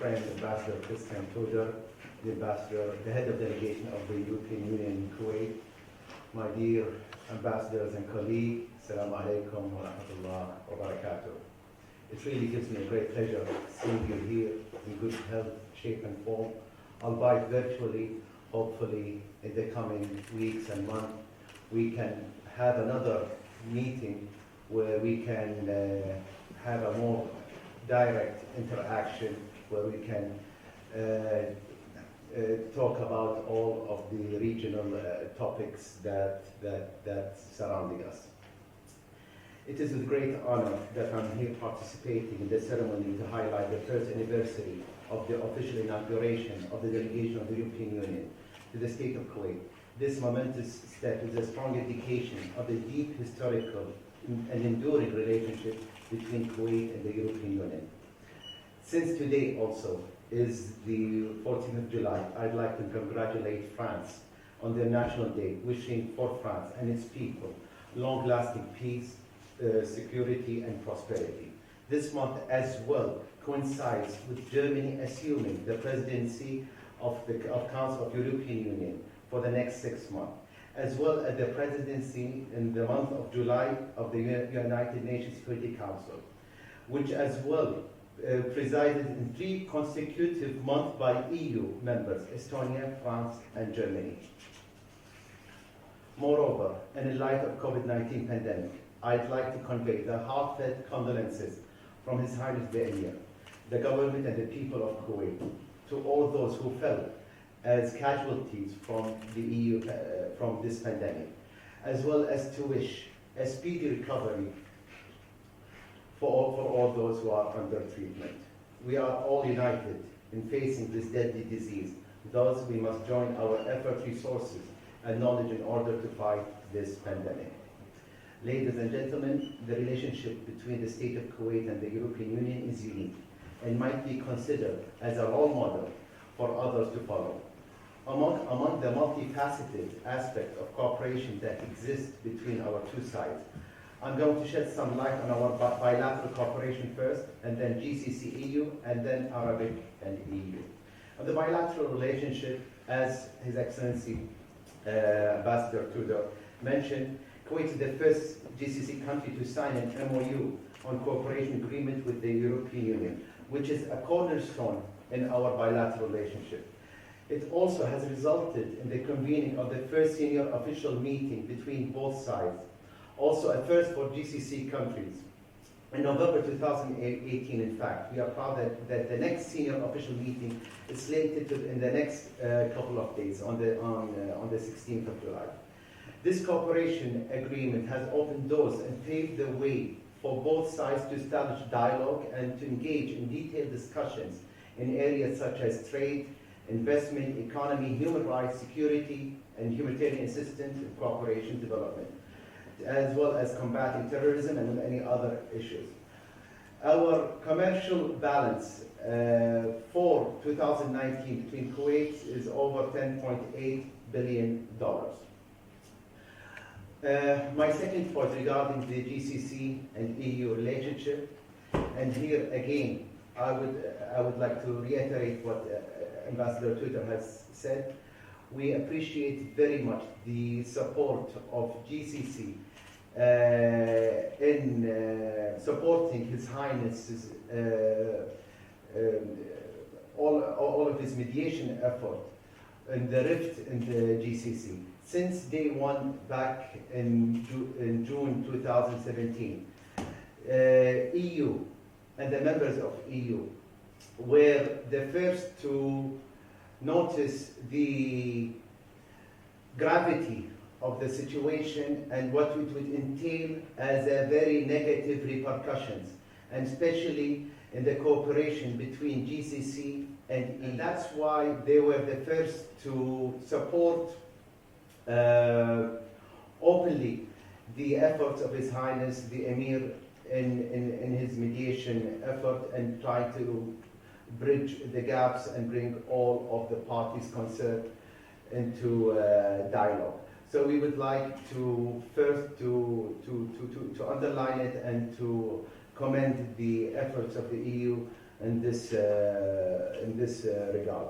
friend, Ambassador Christian Tudor, the head of delegation of the European Union in Kuwait, my dear ambassadors and colleagues, Assalamu alaikum wa rahmatullah wa barakatuh. It really gives me a great pleasure seeing you here in good health, shape and form, albeit virtually. Hopefully in the coming weeks and months we can have another meeting where we can have a more direct interaction, where we can talk about all of the regional topics that surrounding us. It is with great honor that I'm here participating in the ceremony to highlight the first anniversary of the official inauguration of the delegation of the European Union to the state of Kuwait. This momentous step is a strong indication of the deep historical and enduring relationship between Kuwait and the European Union. Since today also is the 14th of July, I'd like to congratulate France on their National Day, wishing for France and its people long-lasting peace, security and prosperity. This month as well coincides with Germany assuming the presidency of Council of European Union for the next 6 months, as well as the presidency in the month of July of the United Nations Security Council, which as well presided in 3 consecutive months by EU members, Estonia, France and Germany. Moreover, and in light of COVID-19 pandemic, I'd like to convey the heartfelt condolences from His Highness the Emir, the government and the people of Kuwait, to all those who fell as casualties from the EU, from this pandemic, as well as to wish a speedy recovery for all those who are under treatment. We are all united in facing this deadly disease. Thus, we must join our effort, resources, and knowledge in order to fight this pandemic. Ladies and gentlemen, the relationship between the state of Kuwait and the European Union is unique and might be considered as a role model for others to follow. Among the multifaceted aspects of cooperation that exist between our two sides, I'm going to shed some light on our bilateral cooperation first, and then GCC-EU, and then Arabic and EU. On the bilateral relationship, as His Excellency Ambassador Tudor mentioned, Kuwait is the first GCC country to sign an MOU on cooperation agreement with the European Union, which is a cornerstone in our bilateral relationship. It also has resulted in the convening of the first senior official meeting between both sides, also a first for GCC countries. In November 2018, in fact, we are proud that the next senior official meeting is slated in the next couple of days, on the 16th of July. This cooperation agreement has opened doors and paved the way for both sides to establish dialogue and to engage in detailed discussions in areas such as trade, investment, economy, human rights, security, and humanitarian assistance and cooperation development, as well as combating terrorism and many other issues. Our commercial balance for 2019 between Kuwait is over $10.8 billion. My second point regarding the GCC and EU relationship, and here again, I would like to reiterate what Ambassador Tudor has said. We appreciate very much the support of GCC in supporting His Highness's all of his mediation effort and the rift in the GCC. Since day one back in June 2017, EU and the members of EU were the first to notice the gravity of the situation and what it would entail as a very negative repercussions, and especially in the cooperation between GCC and EU. And that's why they were the first to support openly the efforts of His Highness the Emir in his mediation effort and try to bridge the gaps and bring all of the parties concerned into dialogue. So we would like to first to underline it and to commend the efforts of the EU in this this regard.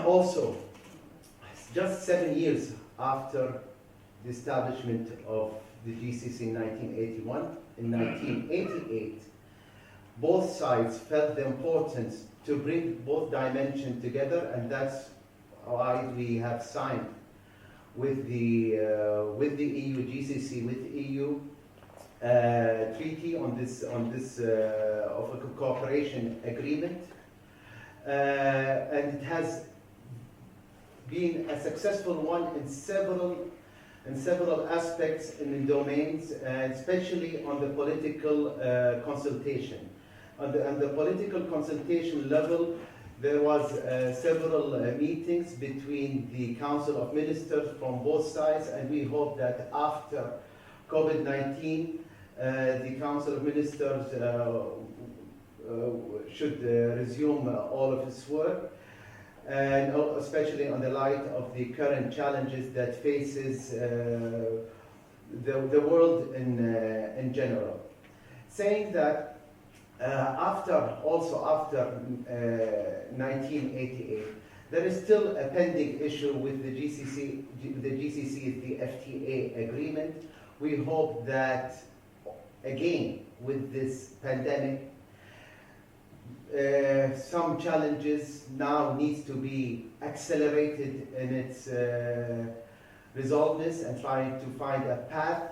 Also, just 7 years after the establishment of the GCC in 1981, in 1988, both sides felt the importance to bring both dimensions together, and that's why we have signed with the EU GCC, with the EU treaty on this of a cooperation agreement, and it has been a successful one in several aspects and in domains, and especially on the political consultation. On the political consultation level, there was several meetings between the Council of Ministers from both sides, and we hope that after COVID-19, the Council of Ministers should resume all of its work, and especially on the light of the current challenges that faces the world in general. Saying that, after 1988, there is still a pending issue with the GCC. The GCC is the FTA agreement. We hope that, again, with this pandemic, some challenges now needs to be accelerated in its resolveness, and trying to find a path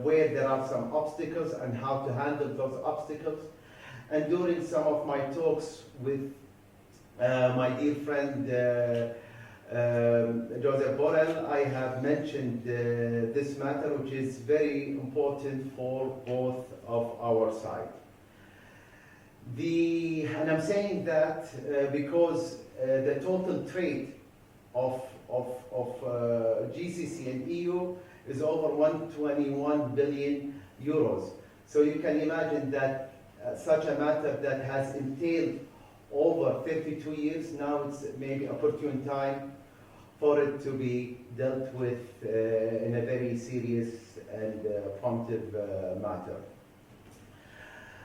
where there are some obstacles and how to handle those obstacles. And during some of my talks with my dear friend Joseph Borrell, I have mentioned this matter, which is very important for both of our sides. And I'm saying that because the total trade of GCC and EU is over 121 billion euros. So you can imagine that such a matter that has entailed over 32 years, now it's maybe opportune time for it to be dealt with in a very serious and promptive matter.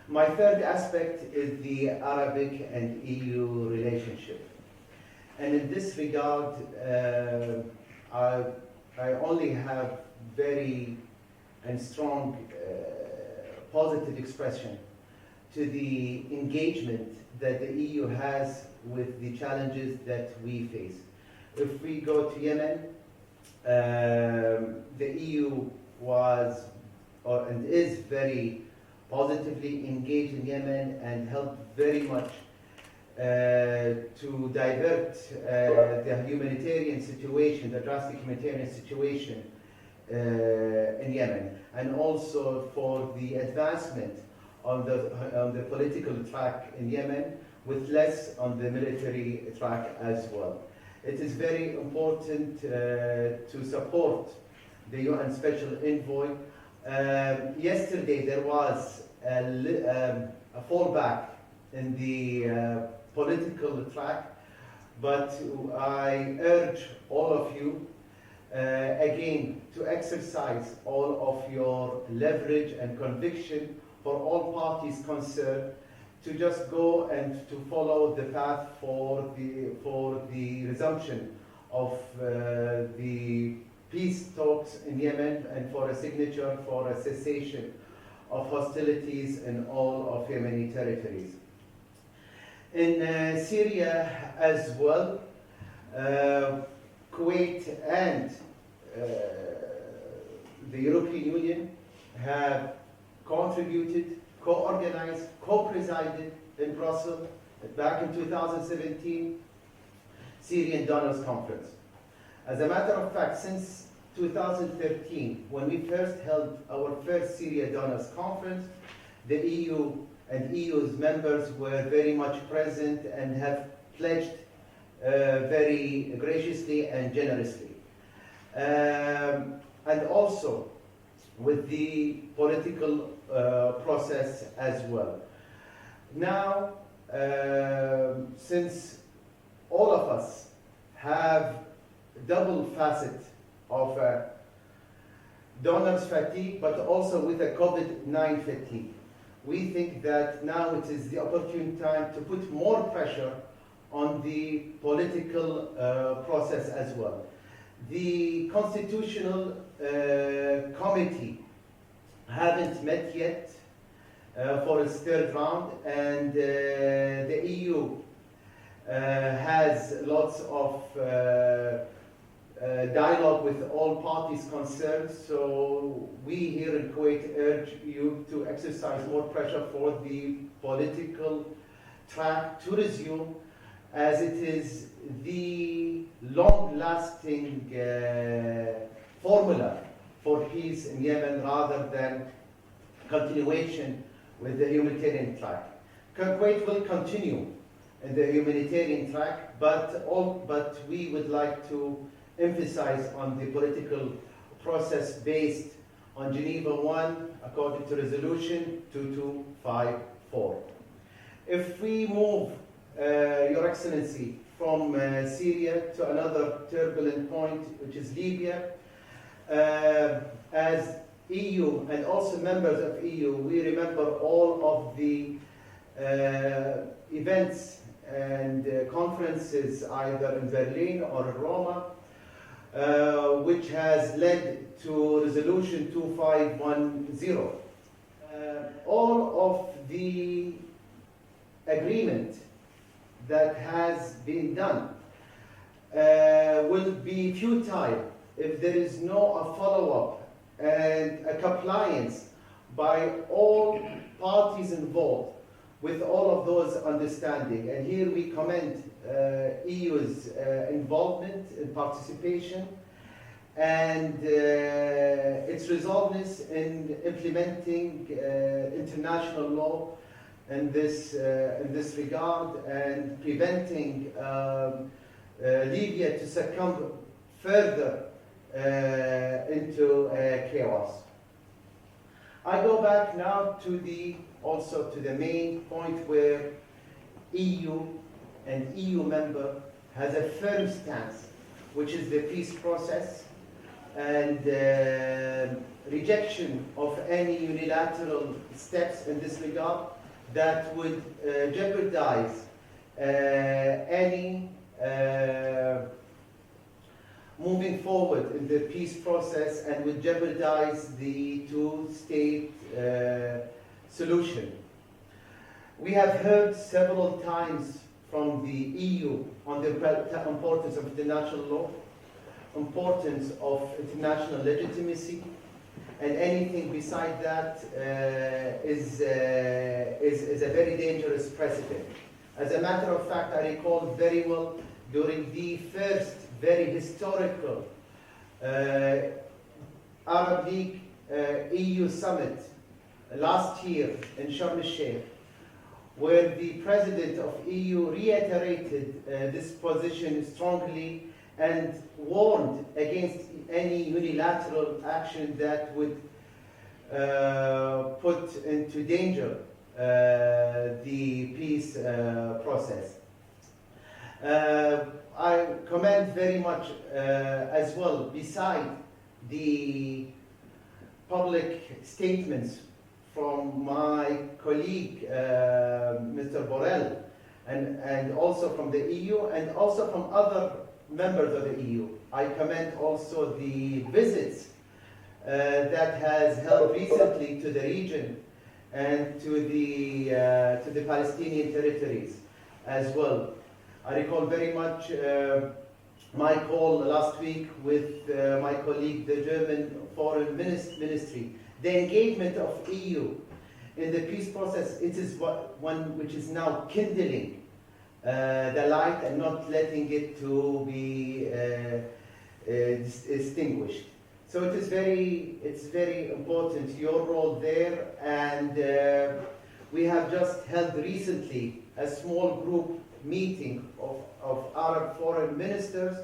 My third aspect is the Arabic and EU relationship. And in this regard, I only have very and strong positive expression to the engagement that the EU has with the challenges that we face. If we go to Yemen, the EU was and is very positively engaged in Yemen and helped very much to divert the humanitarian situation, the drastic humanitarian situation in Yemen, and also for the advancement on the political track in Yemen, with less on the military track as well. It is very important to support the UN Special Envoy. Yesterday there was a fallback in the political track, but I urge all of you again to exercise all of your leverage and conviction for all parties concerned, to just go and to follow the path for the resumption of the peace talks in Yemen, and for a signature for a cessation of hostilities in all of Yemeni territories. In Syria as well, Kuwait and the European Union have contributed, co-organized, co-presided in Brussels back in 2017 Syrian Donors Conference. As a matter of fact, since 2013, when we first held our first Syria Donors Conference, the EU and EU's members were very much present and have pledged very graciously and generously. And also with the political process as well. Now, since all of us have double facet of donors fatigue, but also with a COVID-19 fatigue, we think that now it is the opportune time to put more pressure on the political process as well. The Constitutional Committee haven't met yet for its third round, and the EU has lots of dialogue with all parties concerned, so we here in Kuwait urge you to exercise more pressure for the political track to resume, as it is the long-lasting formula for peace in Yemen rather than continuation with the humanitarian track. Kuwait will continue in the humanitarian track, but we would like to emphasize on the political process based on Geneva 1 according to resolution 2254. If we move, Your Excellency, from Syria to another turbulent point, which is Libya, as EU and also members of EU, we remember all of the events and conferences either in Berlin or in Roma, which has led to resolution 2510. All of the agreement that has been done will be futile if there is no follow-up and a compliance by all parties involved with all of those understanding. And here we commend EU's involvement and participation and its resolveness in implementing international law in this regard and preventing Libya to succumb further into chaos. I go back now to the main point where EU and EU member has a firm stance, which is the peace process and rejection of any unilateral steps in this regard that would jeopardize any moving forward in the peace process and would jeopardize the two-state solution. We have heard several times from the EU on the importance of international law, importance of international legitimacy, and anything beside that is a very dangerous precedent. As a matter of fact, I recall very well during the first very historical Arab League EU summit last year in Sharm el-Sheikh, where the president of EU reiterated this position strongly and warned against any unilateral action that would put into danger the peace process. I commend very much as well, beside the public statements from my colleague, Mr. Borrell, and also from the EU, and also from other members of the EU. I commend also the visits that has held recently to the region and to the Palestinian territories as well. I recall very much my call last week with my colleague, the German Foreign Ministry. The engagement of EU in the peace process, it is one which is now kindling the light and not letting it to be extinguished. So it's very important, your role there, and we have just held recently a small group meeting of Arab foreign ministers,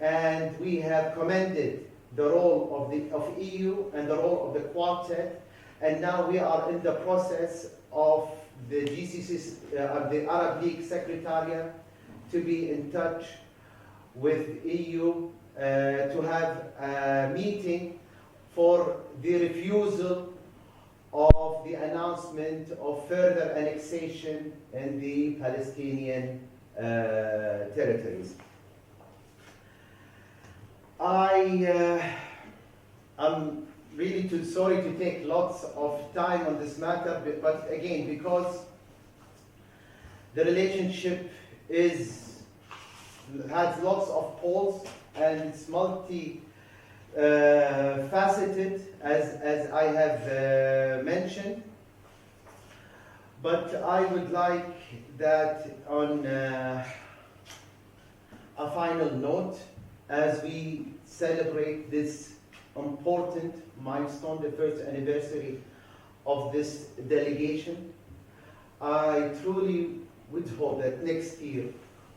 and we have commended the role of EU and the role of the Quartet, and now we are in the process of the GCC, the Arab League Secretariat, to be in touch with EU to have a meeting for the refusal of the announcement of further annexation in the Palestinian territories. I'm really too sorry to take lots of time on this matter, but again, because the relationship has lots of poles and it's multi-faceted, as I have mentioned. But I would like that on a final note, as we celebrate this important milestone, the first anniversary of this delegation, I truly would hope that next year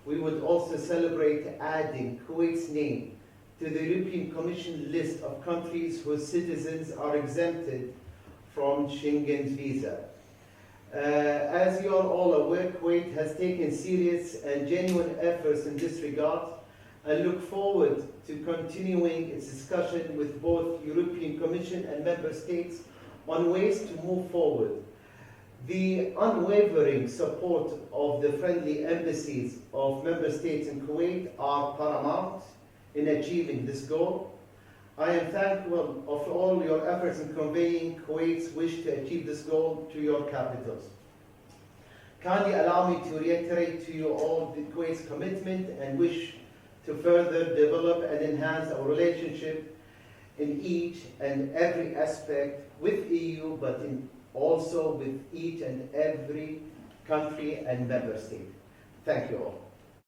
we would also celebrate adding Kuwait's name to the European Commission list of countries whose citizens are exempted from Schengen's visa. As you are all aware, Kuwait has taken serious and genuine efforts in this regard, and look forward to continuing its discussion with both European Commission and Member States on ways to move forward. The unwavering support of the friendly embassies of Member States in Kuwait are paramount in achieving this goal. I am thankful of all your efforts in conveying Kuwait's wish to achieve this goal to your capitals. Kindly allow me to reiterate to you all the Kuwait's commitment and wish to further develop and enhance our relationship in each and every aspect with EU, but also with each and every country and member state. Thank you all.